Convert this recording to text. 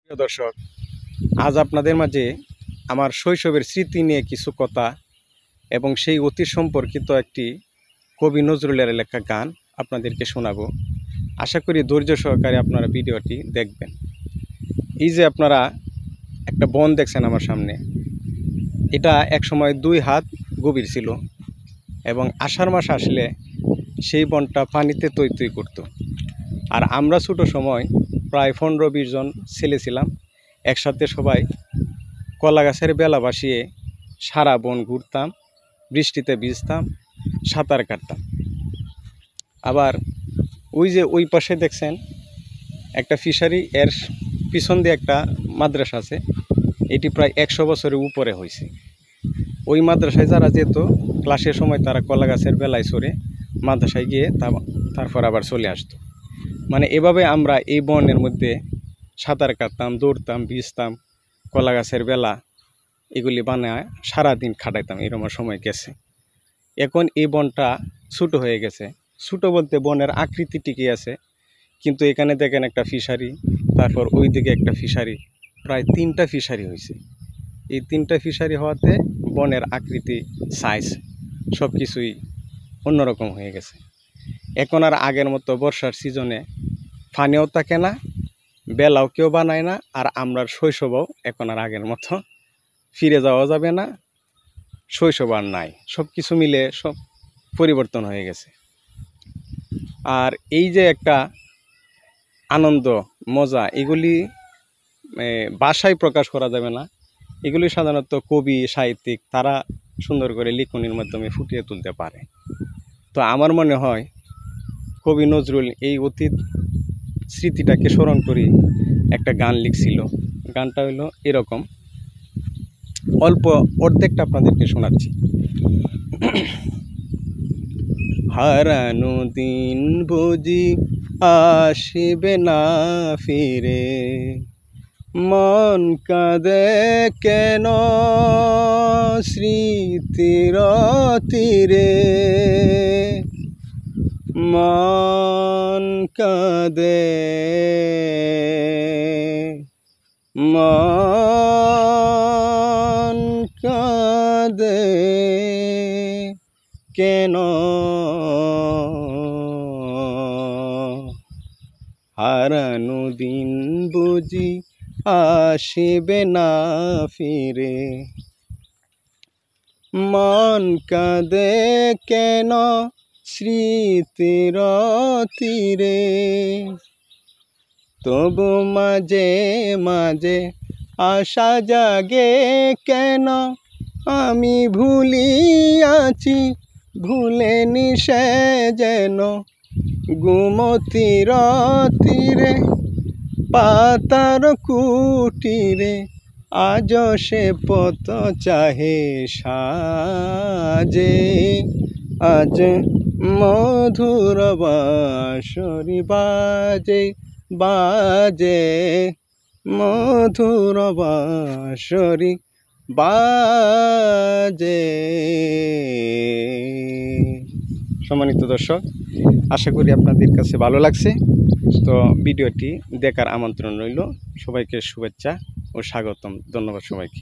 প্রিয় দর্শক, আজ আপনাদের মাঝে আমার শৈশবের স্মৃতি নিয়ে কিছু কথা এবং সেই অতীত সম্পর্কিত একটি কবি নজরুলের লেখা গান আপনাদেরকে শোনাবো। আশা করি ধৈর্য সহকারে আপনারা ভিডিওটি দেখবেন। এই যে আপনারা একটা বন দেখছেন আমার সামনে, এটা একসময় 2 হাত গভীর ছিল এবং আষাঢ় মাস আসলে সেই বনটা পানিতে তৈ তৈ করতো। আর আমরা ছোটো সময় প্রায় 15-20 জন ছেলে ছিলাম, একসাথে সবাই কলা গাছের বেলা বাসিয়ে সারা বন ঘুরতাম, বৃষ্টিতে ভিজতাম, সাঁতার কাটতাম। আবার ওই যে ওই পাশে দেখছেন একটা ফিশারি, এর পিছন দিয়ে একটা মাদ্রাসা আছে। এটি প্রায় 100 বছরের উপরে হয়েছে। ওই মাদ্রাসায় যারা যেত ক্লাসের সময় তারা কলা গাছের বেলায় চড়ে মাদ্রাসায় গিয়ে তারপর আবার চলে আসতো। মানে এভাবে আমরা এই বনের মধ্যে সাঁতার কাটতাম, দৌড়তাম, ভিজতাম, কলা গাছের বেলা এগুলি বানায় সারাদিন খাটাইতাম। এরকম সময় গেছে। এখন এই বনটা ছোটো হয়ে গেছে। ছোটো বলতে বনের আকৃতি টিকে আছে, কিন্তু এখানে দেখেন একটা ফিশারি, তারপর ওই দিকে একটা ফিশারি, প্রায় 3টা ফিশারি হয়েছে। এই 3টা ফিশারি হওয়াতে বনের আকৃতি, সাইজ সব কিছুই অন্যরকম হয়ে গেছে। এখন আর আগের মতো বর্ষার সিজনে পানিও থাকে না, বেলাও কেউ বানায় না, আর আমরার শৈশবও এখন আর আগের মতো ফিরে যাওয়া যাবে না, শৈশব আর নাই। সব কিছু মিলে সব পরিবর্তন হয়ে গেছে। আর এই যে একটা আনন্দ, মজা, এগুলি ভাষায় প্রকাশ করা যাবে না। এগুলি সাধারণত কবি, সাহিত্যিক তারা সুন্দর করে লিখনির মাধ্যমে ফুটিয়ে তুলতে পারে। তো আমার মনে হয় কবি নজরুল এই অতীত স্মৃতিটাকে স্মরণ করি একটা গান লিখছিল। গানটা হলো এরকম, অল্প অর্ধেকটা আপনাদেরকে শোনাচ্ছি। হারানো দিন বুঝি আসিবে না ফিরে, মন কাঁদে কেন স্মৃতির তীরে, মন কাঁদে, মন কাঁদে কেন, হারানো দিন বুঝি আসিবে না ফিরে, মন কাঁদে কেন স্মৃতির তীরে, তবু মাঝে মাঝে আশা জাগে কেন, আমি ভুলিয়াছি ভুলেনি সে যেন, গোমতীর তীরে পাতার কুটিরে, আজ সে পথ চাহে সাজে, আজ মধুর বাঁশরি বাজে, বাজে মধুর বাঁশরি বাজে। সম্মানিত দর্শক, আশা করি আপনাদের কাছে ভালো লাগছে। তো ভিডিওটি দেখার আমন্ত্রণ রইল। সবাইকে শুভেচ্ছা ও স্বাগতম। ধন্যবাদ সবাইকে।